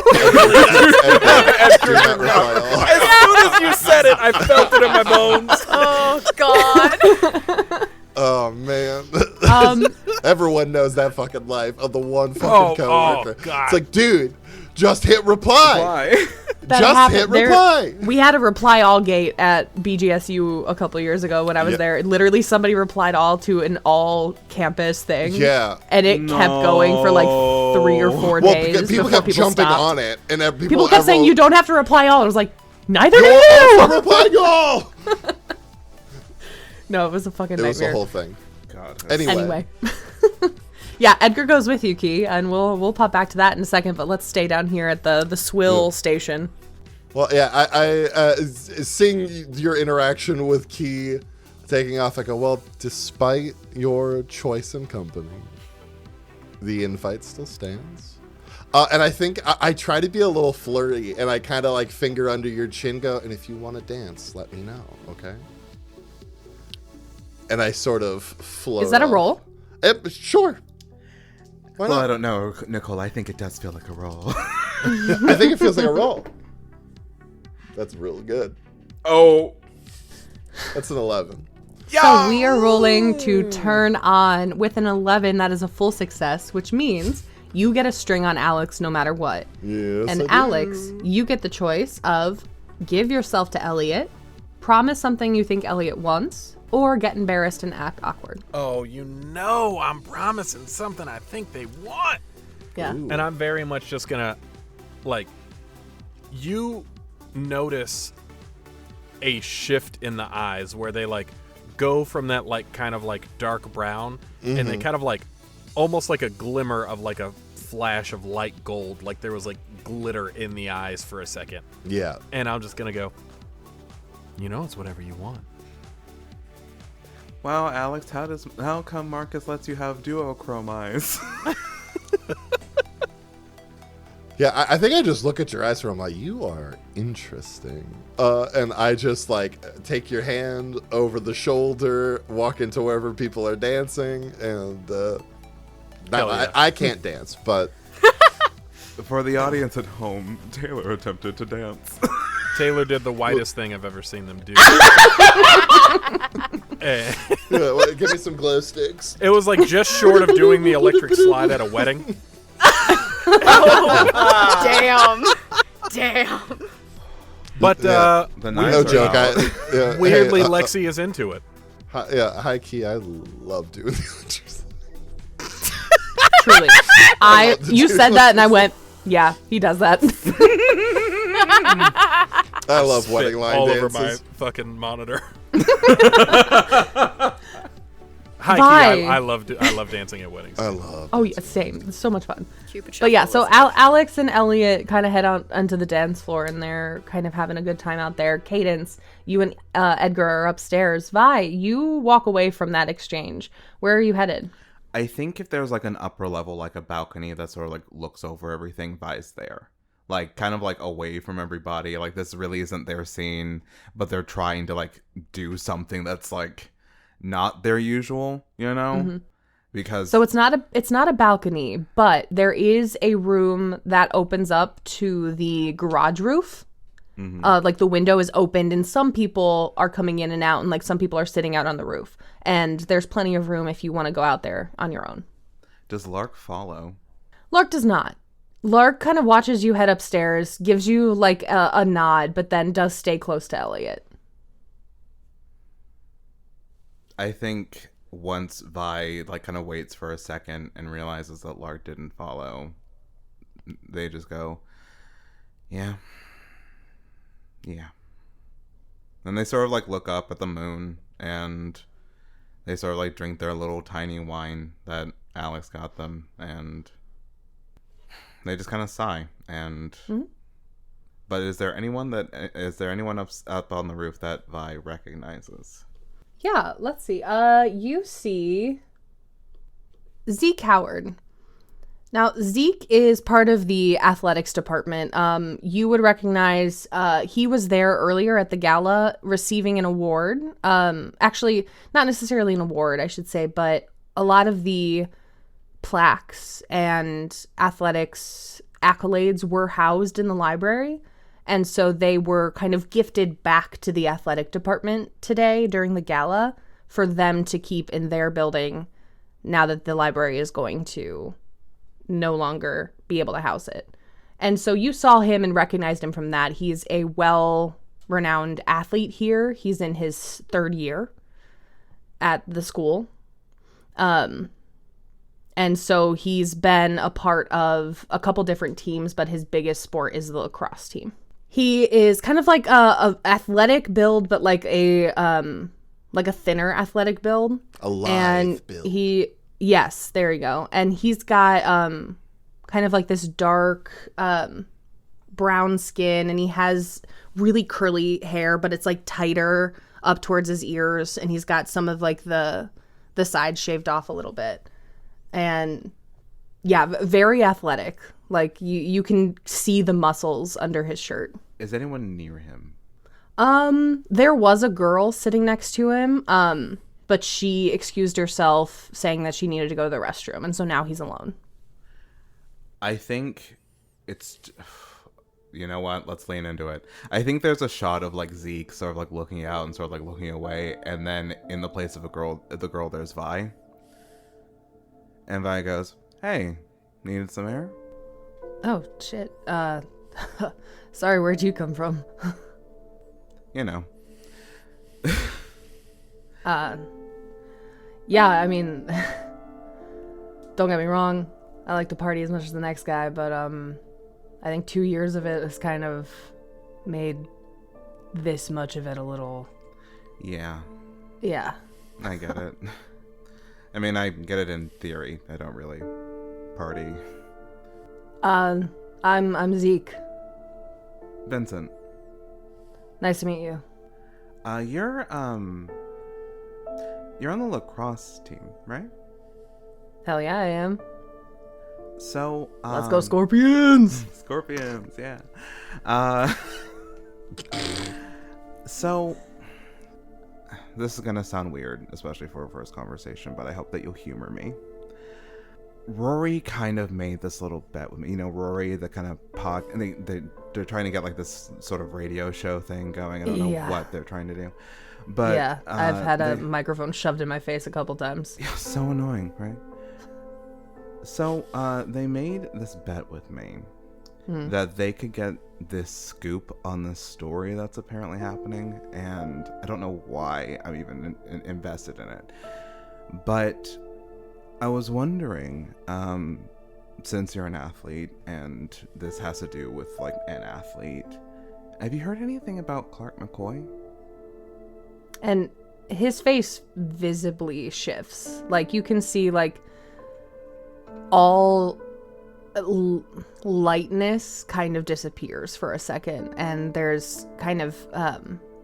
Edgar, do not reply all. As soon as you said it, I felt it in my bones. Oh, God. Oh man. Everyone knows that fucking life of the one fucking coworker. God. It's like, dude, just hit reply. Why? That Just happened. hit reply. We had a reply all gate at BGSU a couple years ago when I was there. Literally, somebody replied all to an all campus thing. Yeah. And it kept going for like 3 or 4 Well, days. because people before kept jumping stopped. on it, and People kept saying you don't have to reply all. I was like, Neither do You're you! also replying all! No, it was a fucking It was the nightmare. whole thing. God. Anyway. Yeah, Edgar goes with you, Key, and we'll pop back to that in a second, but let's stay down here at the Swill station. Well, yeah, I seeing your interaction with Key taking off, I go, well, despite your choice in company, the invite still stands. And I think I try to be a little flirty, and I kind of like finger under your chin, go, and if you want to dance, let me know, okay? And I sort of float. Is that a off. roll? Sure. Why Well, not? I don't know, Nicole. I think it does feel like a roll. I think it feels like a roll. That's really good. Oh. That's an 11. So we are rolling to turn on with an 11. That is a full success, which means you get a string on Alex no matter what. Yes, And I do. Alex, you get the choice of give yourself to Elliot, promise something you think Elliot wants, or get embarrassed and act awkward. Oh, you know I'm promising something I think they want. Yeah. And I'm very much just gonna, like, you notice a shift in the eyes where they, like, go from that, like, kind of, like, dark brown, and they kind of, like, almost like a glimmer of, like, a flash of light gold. Like, there was, like, glitter in the eyes for a second. Yeah. And I'm just gonna go, you know, it's whatever you want. Wow, Alex, how come Marcus lets you have duochrome eyes? Yeah, I think I just look at your eyes and I'm like, you are interesting. And I just like take your hand over the shoulder, walk into wherever people are dancing, and yeah. I can't dance, but For the audience at home, Taylor attempted to dance. Taylor did the whitest thing I've ever seen them do. Eh. yeah, well, give me some glow sticks. It was like just short of doing the electric slide at a wedding. Damn. Damn. But The No knives are joke. out. Yeah, weirdly, hey, Lexi is into it. high key. I love doing the electric slide. Truly. You said that and I went, yeah, he does that. I love wedding Spit line all dances. over my fucking monitor. Hi, Bye. Key. I love dancing at weddings. I love. Oh, yeah, same. It's so much fun. Cupid But yeah, shuffle so is- Alex and Elliot kind of head out onto the dance floor, and they're kind of having a good time out there. Cadence, you and Edgar are upstairs. Vi, you walk away from that exchange. Where are you headed? I think if there's like an upper level, like a balcony that sort of like looks over everything, Vi's there. Like kind of like away from everybody. Like this really isn't their scene, but they're trying to like do something that's like not their usual, you know? Because So it's not a balcony, but there is a room that opens up to the garage roof. Like the window is opened, and some people are coming in and out, and like some people are sitting out on the roof. And there's plenty of room if you want to go out there on your own. does Lark follow? Lark does not. Lark kind of watches you head upstairs, gives you like a nod, but then does stay close to Elliot. I think once Vi like kind of waits for a second and realizes that Lark didn't follow, they just go, yeah. And they sort of like look up at the moon and they sort of like drink their little tiny wine that Alex got them, and they just kind of sigh. And but is there anyone up on the roof that Vi recognizes? Yeah, let's see. You see Zeke Howard. Now, Zeke is part of the athletics department. You would recognize he was there earlier at the gala receiving an award. Actually, not necessarily an award, I should say, but a lot of the plaques and athletics accolades were housed in the library. And so they were kind of gifted back to the athletic department today during the gala for them to keep in their building now that the library is going to no longer be able to house it. And so you saw him and recognized him from that. He's a well-renowned athlete here. He's in his third year at the school. And so he's been a part of a couple different teams, but his biggest sport is the lacrosse team. He is kind of like a athletic build, but like a thinner athletic build. A live and build. Yes, there you go. And he's got kind of like this dark brown skin, and he has really curly hair, but it's like tighter up towards his ears, and he's got some of like the sides shaved off a little bit. And yeah, very athletic. Like you can see the muscles under his shirt. Is anyone near him? There was a girl sitting next to him, but she excused herself saying that she needed to go to the restroom, and so now he's alone. I think it's... You know what? Let's lean into it. I think there's a shot of like Zeke sort of like looking out and sort of like looking away, and then in the place of the girl, there's Vi. And Vi goes, "Hey, needed some air?" Oh, shit. Sorry, where'd you come from? You know. Yeah, I mean, don't get me wrong. I like to party as much as the next guy, but, I think 2 years of it has kind of made this much of it a little... Yeah. Yeah. I get it. I mean, I get it in theory. I don't really party. I'm Zeke. Vincent. Nice to meet you. You're on the lacrosse team, right? Hell yeah, I am. So, Let's go Scorpions! Scorpions, yeah. So, this is gonna sound weird, especially for a first conversation, but I hope that you'll humor me. Rory kind of made this little bet with me. You know, Rory, the kind of and they're trying to get like this sort of radio show thing going. I don't know what they're trying to do. But yeah, I've had a microphone shoved in my face a couple times. Yeah, so annoying, right? So, they made this bet with me that they could get this scoop on this story that's apparently happening, and I don't know why I'm even invested in it. But I was wondering, since you're an athlete, and this has to do with, like, an athlete, have you heard anything about Clark McCoy? And his face visibly shifts. Like, you can see, like, all lightness kind of disappears for a second, and there's kind of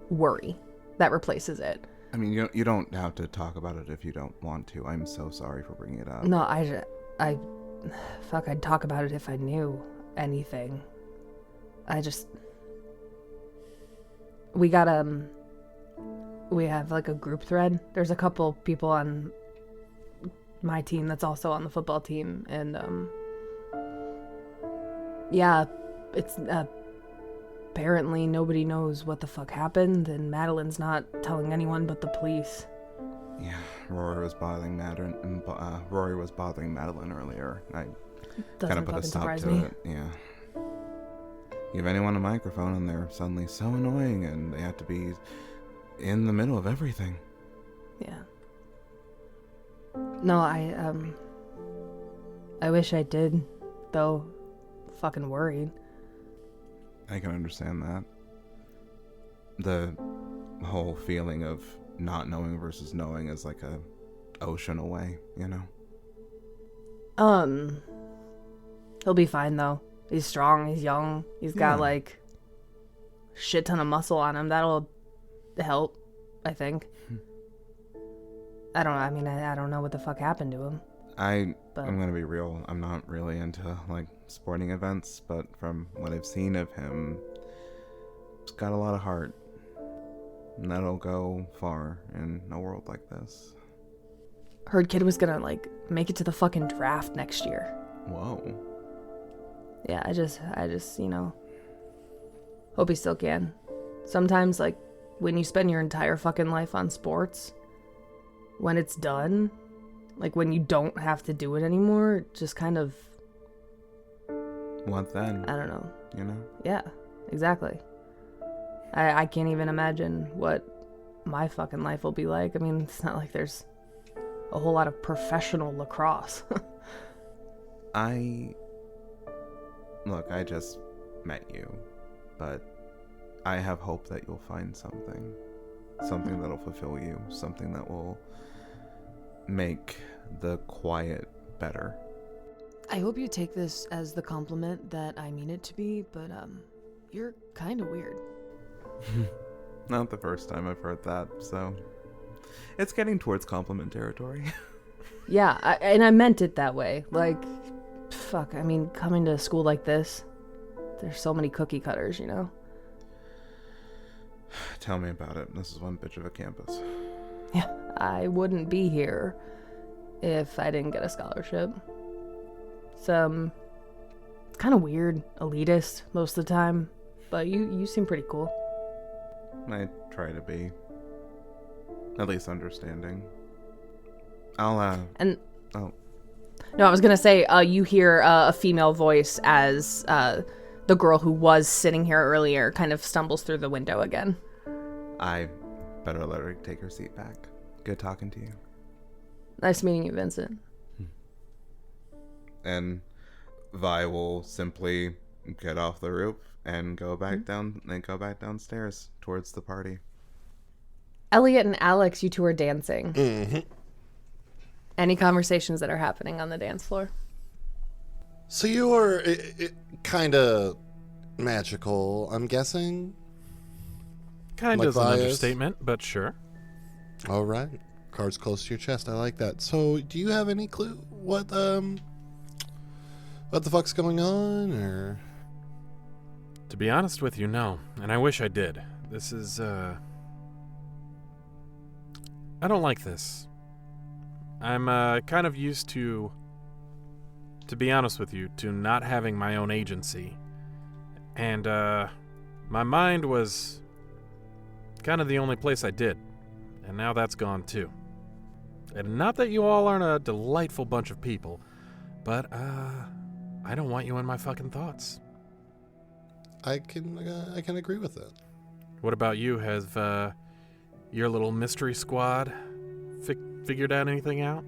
worry that replaces it. I mean, you don't have to talk about it if you don't want to. I'm so sorry for bringing it up. No, I'd talk about it if I knew anything. We have like a group thread. There's a couple people on my team that's also on the football team, and yeah, it's apparently nobody knows what the fuck happened, and Madeline's not telling anyone but the police. Yeah, Rory was bothering Madeline earlier. I kind of put a stop to it. Yeah. Give anyone a microphone and they're suddenly so annoying, and they have to be in the middle of everything. Yeah. No, I wish I did, though. Fucking worried. I can understand that. The whole feeling of not knowing versus knowing is like a ocean away, you know? He'll be fine, though. He's strong, he's young, he's got, like, shit ton of muscle on him. That'll help, I think. I don't know. I mean, I don't know what the fuck happened to him. I'm gonna be real. I'm not really into, like, sporting events, but from what I've seen of him, he's got a lot of heart. And that'll go far in a world like this. Heard kid was gonna, like, make it to the fucking draft next year. Whoa. Yeah, I just, you know, hope he still can. Sometimes, like, when you spend your entire fucking life on sports, when it's done, like, when you don't have to do it anymore, it just kind of... What then? I don't know. You know? Yeah, exactly. I can't even imagine what my fucking life will be like. I mean, it's not like there's a whole lot of professional lacrosse. Look, I just met you, but I have hope that you'll find something. Something that'll fulfill you. Something that will make the quiet better. I hope you take this as the compliment that I mean it to be, but, you're kind of weird. Not the first time I've heard that, so it's getting towards compliment territory. Yeah, and I meant it that way. Like, fuck, I mean, coming to a school like this, there's so many cookie cutters, you know? Tell me about it. This is one bitch of a campus. Yeah, I wouldn't be here if I didn't get a scholarship. It's kind of weird, elitist most of the time, but you seem pretty cool. I try to be at least understanding. I'll And oh, no, I was gonna say, you hear a female voice as the girl who was sitting here earlier kind of stumbles through the window again. I better let her take her seat back. Good talking to you. Nice meeting you, Vincent. And Vi will simply get off the roof and go back down and go back downstairs towards the party. Elliot and Alex, you two are dancing. Mm-hmm. Any conversations that are happening on the dance floor? So you're kind of magical, I'm guessing? Kind Like of an bias? understatement, but sure. All right. Cards close to your chest. I like that. So do you have any clue what the fuck's going on, or? To be honest with you, no. And I wish I did. This is, I don't like this. I'm, kind of used to be honest with you, to not having my own agency. And, my mind was kind of the only place I did. And now that's gone too. And not that you all aren't a delightful bunch of people, but, I don't want you in my fucking thoughts. I can agree with that. What about you? Have your little mystery squad figured out anything out?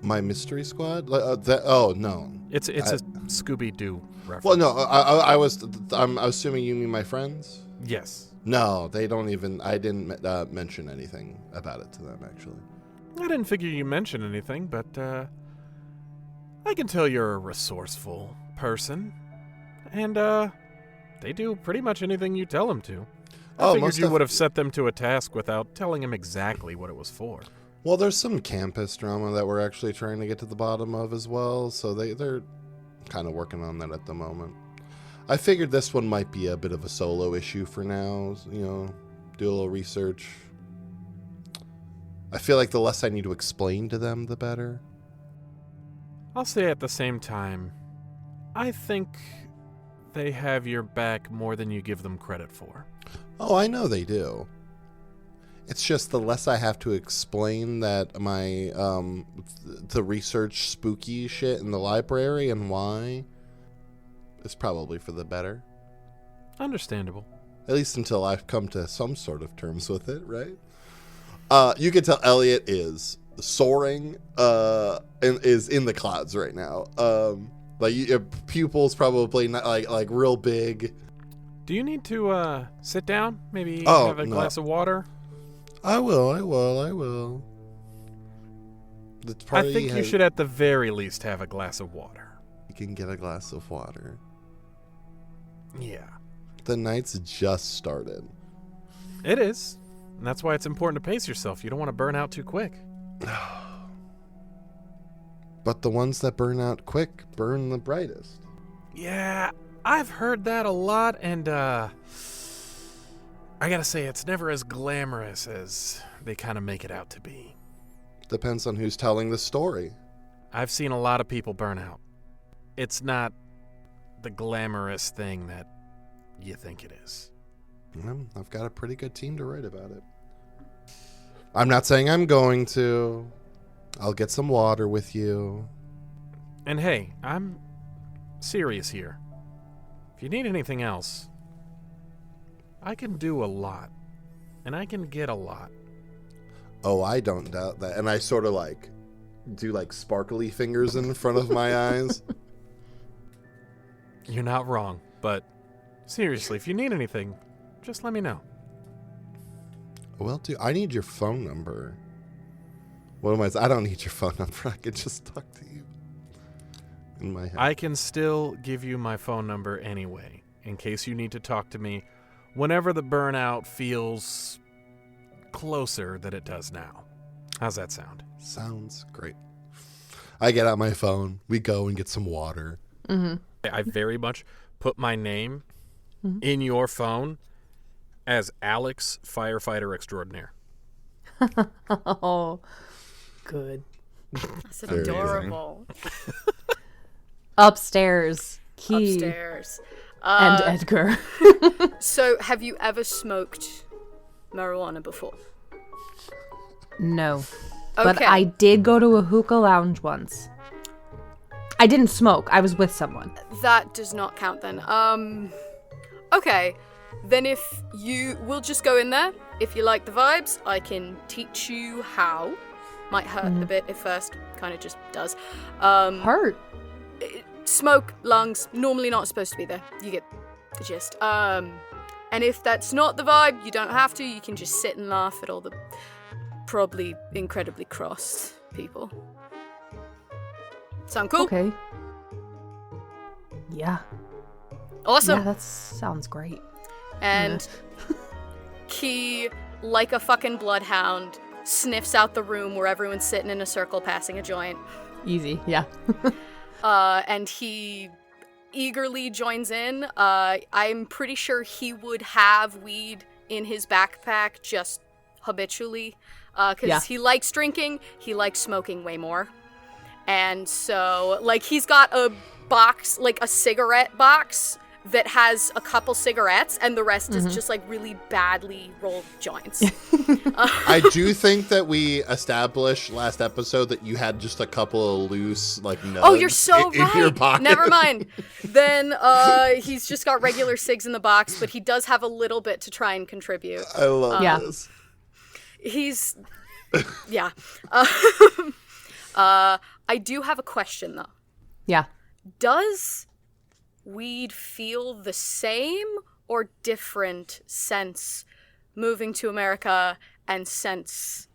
My mystery squad? Oh no. It's a Scooby-Doo reference. Well, no. I'm assuming you mean my friends. Yes. No, they don't even. I didn't mention anything about it to them, actually. I didn't figure you mentioned anything, but I can tell you're a resourceful person, and they do pretty much anything you tell them to. I figured you would have set them to a task without telling them exactly what it was for. Well, there's some campus drama that we're actually trying to get to the bottom of as well, so they're kind of working on that at the moment. I figured this one might be a bit of a solo issue for now, you know, do a little research. I feel like the less I need to explain to them, the better. I'll say at the same time, I think they have your back more than you give them credit for. Oh, I know they do. It's just the less I have to explain that my the research spooky shit in the library and why, is probably for the better. Understandable. At least until I've come to some sort of terms with it, right? You can tell Elliot is soaring and is in the clouds right now. Like your pupils probably not like real big. Do you need to sit down? Maybe Oh, have a no. glass of water? I will. The I party think you should at the very least have a glass of water. You can get a glass of water. Yeah. The night's just started. It is. And that's why it's important to pace yourself. You don't want to burn out too quick. But the ones that burn out quick burn the brightest. Yeah, I've heard that a lot, and I gotta say, it's never as glamorous as they kind of make it out to be. Depends on who's telling the story. I've seen a lot of people burn out. It's not the glamorous thing that you think it is. I've got a pretty good team to write about it. I'm not saying I'm going to. I'll get some water with you. And hey, I'm serious here. If you need anything else, I can do a lot. And I can get a lot. Oh, I don't doubt that. And I sort of do sparkly fingers in front of my eyes. You're not wrong, but seriously, if you need anything, just let me know. Well, dude, I need your phone number. What am I don't need your phone number. I can just talk to you in my head. I can still give you my phone number anyway, in case you need to talk to me whenever the burnout feels closer than it does now. How's that sound? Sounds great. I get out my phone. We go and get some water. Mm-hmm. I very much put my name in your phone as Alex, firefighter extraordinaire. Oh, good. That's Very adorable. Upstairs. Key. Upstairs. And Edgar. So, have you ever smoked marijuana before? No. But Okay. I did go to a hookah lounge once. I didn't smoke. I was with someone. That does not count then. Okay. Then we'll just go in there. If you like the vibes, I can teach you how. Might hurt a bit at first. Kind of just does. Hurt. Smoke, lungs, normally not supposed to be there. You get the gist. And if that's not the vibe, you don't have to. You can just sit and laugh at all the probably incredibly crossed people. Sound cool? Okay. Yeah. Awesome. Yeah, that sounds great. And Key, like a fucking bloodhound, sniffs out the room where everyone's sitting in a circle passing a joint. Easy. Yeah. And he eagerly joins in. I'm pretty sure he would have weed in his backpack just habitually. Because he likes drinking, he likes smoking way more. And so, like, he's got a box, like a cigarette box that has a couple cigarettes, and the rest is just, like, really badly rolled joints. I do think that we established last episode that you had just a couple of loose, like, nugs Oh, you're so in right. your pocket. Never mind. Then he's just got regular cigs in the box, but he does have a little bit to try and contribute. I love Yeah. this. He's, yeah. I do have a question though. Yeah. Does weed feel the same or different since moving to America and since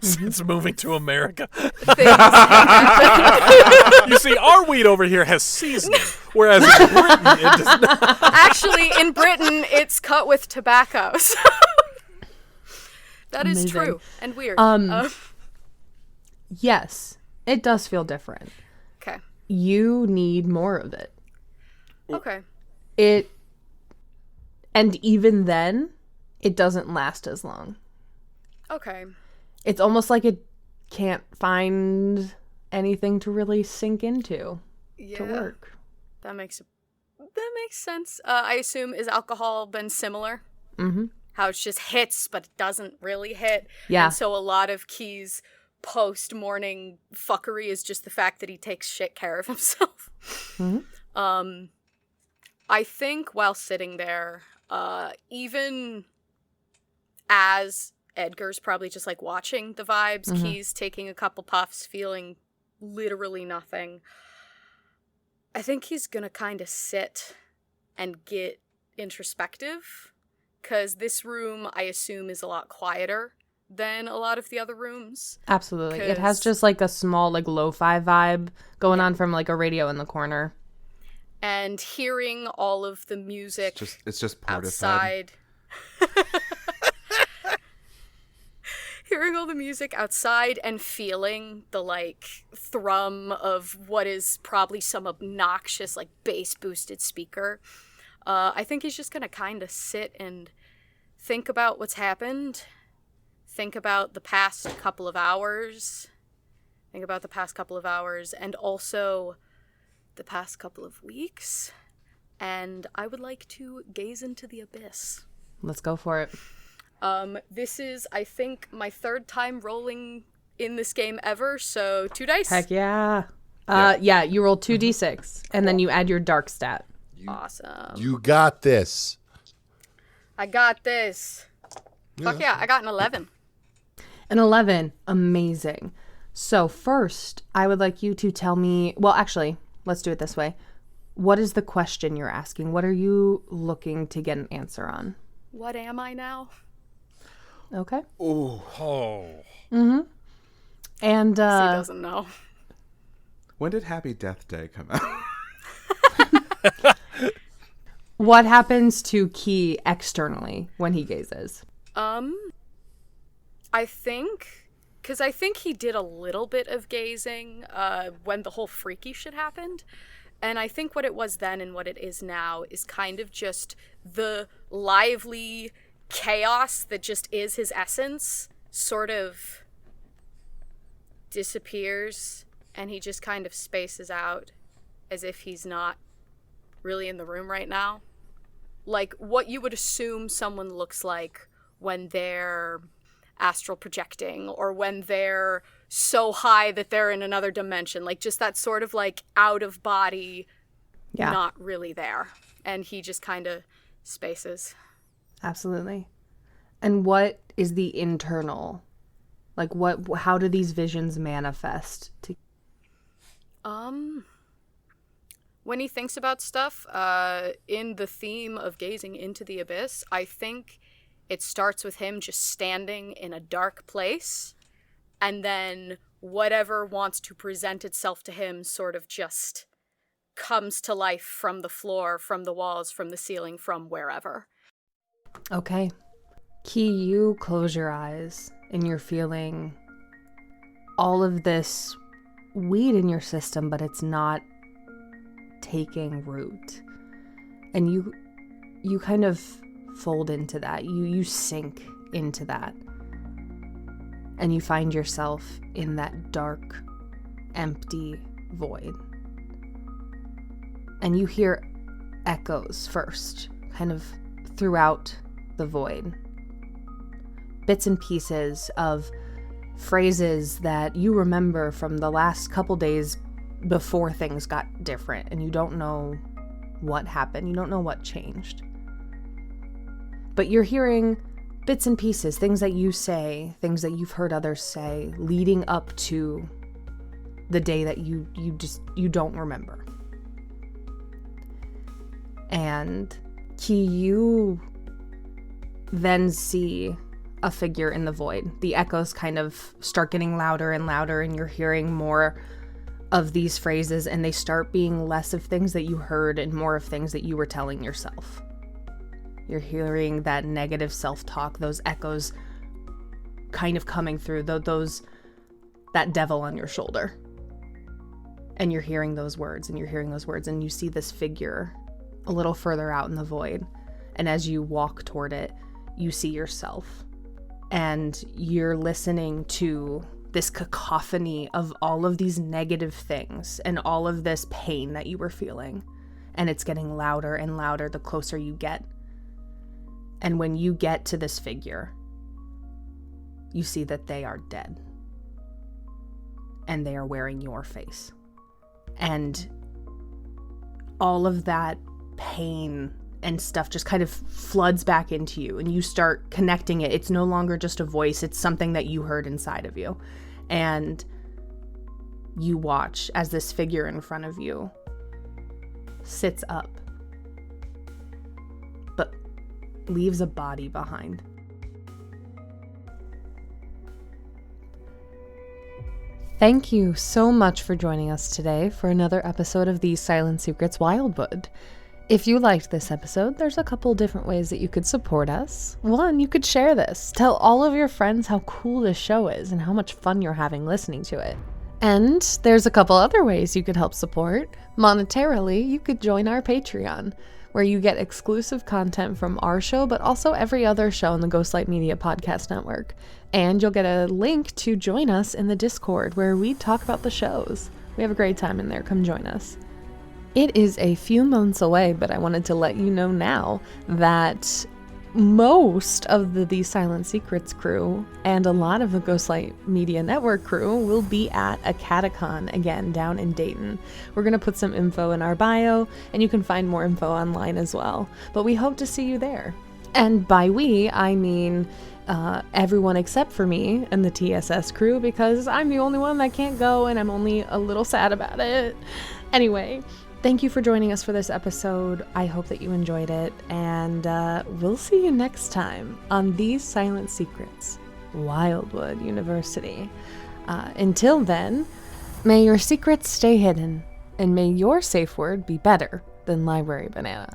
Since moving to America. things You see, our weed over here has seasoning, whereas in Britain, it does not. Actually, in Britain, it's cut with tobacco. So that is Amazing. true and weird. Yes, it does feel different. Okay. You need more of it. Okay. And even then, it doesn't last as long. Okay. It's almost like it can't find anything to really sink into Yeah. to work. That makes sense. I assume, is alcohol been similar? Mm-hmm. How it just hits, but it doesn't really hit. Yeah. And so a lot of Key's post-morning fuckery is just the fact that he takes shit care of himself. Mm-hmm. I think while sitting there, even as Edgar's probably just like watching the vibes, Key's taking a couple puffs, feeling literally nothing. I think he's gonna kind of sit and get introspective, because this room, I assume, is a lot quieter than a lot of the other rooms. Absolutely. It has just like a small, like, lo-fi vibe going on from like a radio in the corner. And hearing all of the music It's just portified. outside. Hearing all the music outside and feeling the, like, thrum of what is probably some obnoxious, like, bass-boosted speaker. I think he's just gonna kind of sit and think about what's happened. Think about the past couple of hours. And also the past couple of weeks. And I would like to gaze into the abyss. Let's go for it. This is, I think, my third time rolling in this game ever, so 2 dice. Heck yeah. Yeah, you roll 2d6, and then you add your dark stat. Awesome. You got this. I got this. Fuck yeah, I got an 11. An 11. Amazing. So first, I would like you to tell me, well, actually, let's do it this way. What is the question you're asking? What are you looking to get an answer on? what am I now? Okay. Oh. And He doesn't know. When did Happy Death Day come out? what happens to Key externally when he gazes? I think he did a little bit of gazing when the whole freaky shit happened. And I think what it was then and what it is now is kind of just the lively chaos that just is his essence sort of disappears, and he just kind of spaces out as if he's not really in the room right now. Like what you would assume someone looks like when they're astral projecting, or when they're so high that they're in another dimension, like just that sort of like out of body, not really there. And he just kind of spaces. Absolutely. And what is the internal, like how do these visions manifest to? When he thinks about stuff, in the theme of gazing into the abyss, I think it starts with him just standing in a dark place, and then whatever wants to present itself to him sort of just comes to life from the floor, from the walls, from the ceiling, from wherever. Okay. Key, you close your eyes and you're feeling all of this weed in your system, but it's not taking root. And you kind of fold into that. You sink into that. And you find yourself in that dark, empty void. And you hear echoes first, kind of throughout the void. Bits and pieces of phrases that you remember from the last couple days before things got different, and you don't know what happened. You don't know what changed. But you're hearing bits and pieces, things that you say, things that you've heard others say, leading up to the day that you don't remember. And Key, you then see a figure in the void. The echoes kind of start getting louder and louder, and you're hearing more of these phrases, and they start being less of things that you heard and more of things that you were telling yourself. You're hearing that negative self-talk, those echoes kind of coming through, that devil on your shoulder. And you're hearing those words, and you see this figure a little further out in the void. And as you walk toward it, you see yourself. And you're listening to this cacophony of all of these negative things and all of this pain that you were feeling. And it's getting louder and louder the closer you get. And when you get to this figure, you see that they are dead. And they are wearing your face. And all of that pain and stuff just kind of floods back into you, and you start connecting it. It's no longer just a voice, it's something that you heard inside of you. And you watch as this figure in front of you sits up, but leaves a body behind. Thank you so much for joining us today for another episode of the Silent Secrets Wildwood. If you liked this episode, there's a couple different ways that you could support us. One, you could share this. Tell all of your friends how cool this show is and how much fun you're having listening to it. And there's a couple other ways you could help support. Monetarily, you could join our Patreon, where you get exclusive content from our show, but also every other show on the Ghostlight Media Podcast Network. And you'll get a link to join us in the Discord, where we talk about the shows. We have a great time in there. Come join us. It is a few months away, but I wanted to let you know now that most of the Silent Secrets crew and a lot of the Ghostlight Media Network crew will be at a catacon again down in Dayton. We're going to put some info in our bio, and you can find more info online as well. But we hope to see you there. And by we, I mean everyone except for me and the TSS crew, because I'm the only one that can't go, and I'm only a little sad about it. Anyway, Thank you for joining us for this episode. I hope that you enjoyed it, and we'll see you next time on These Silent Secrets, Wildwood University. Until then, may your secrets stay hidden, and may your safe word be better than Library Banana.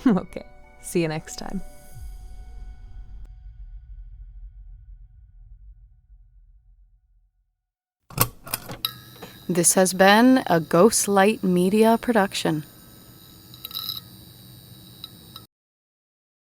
Okay, see you next time. This has been a Ghostlight Media production.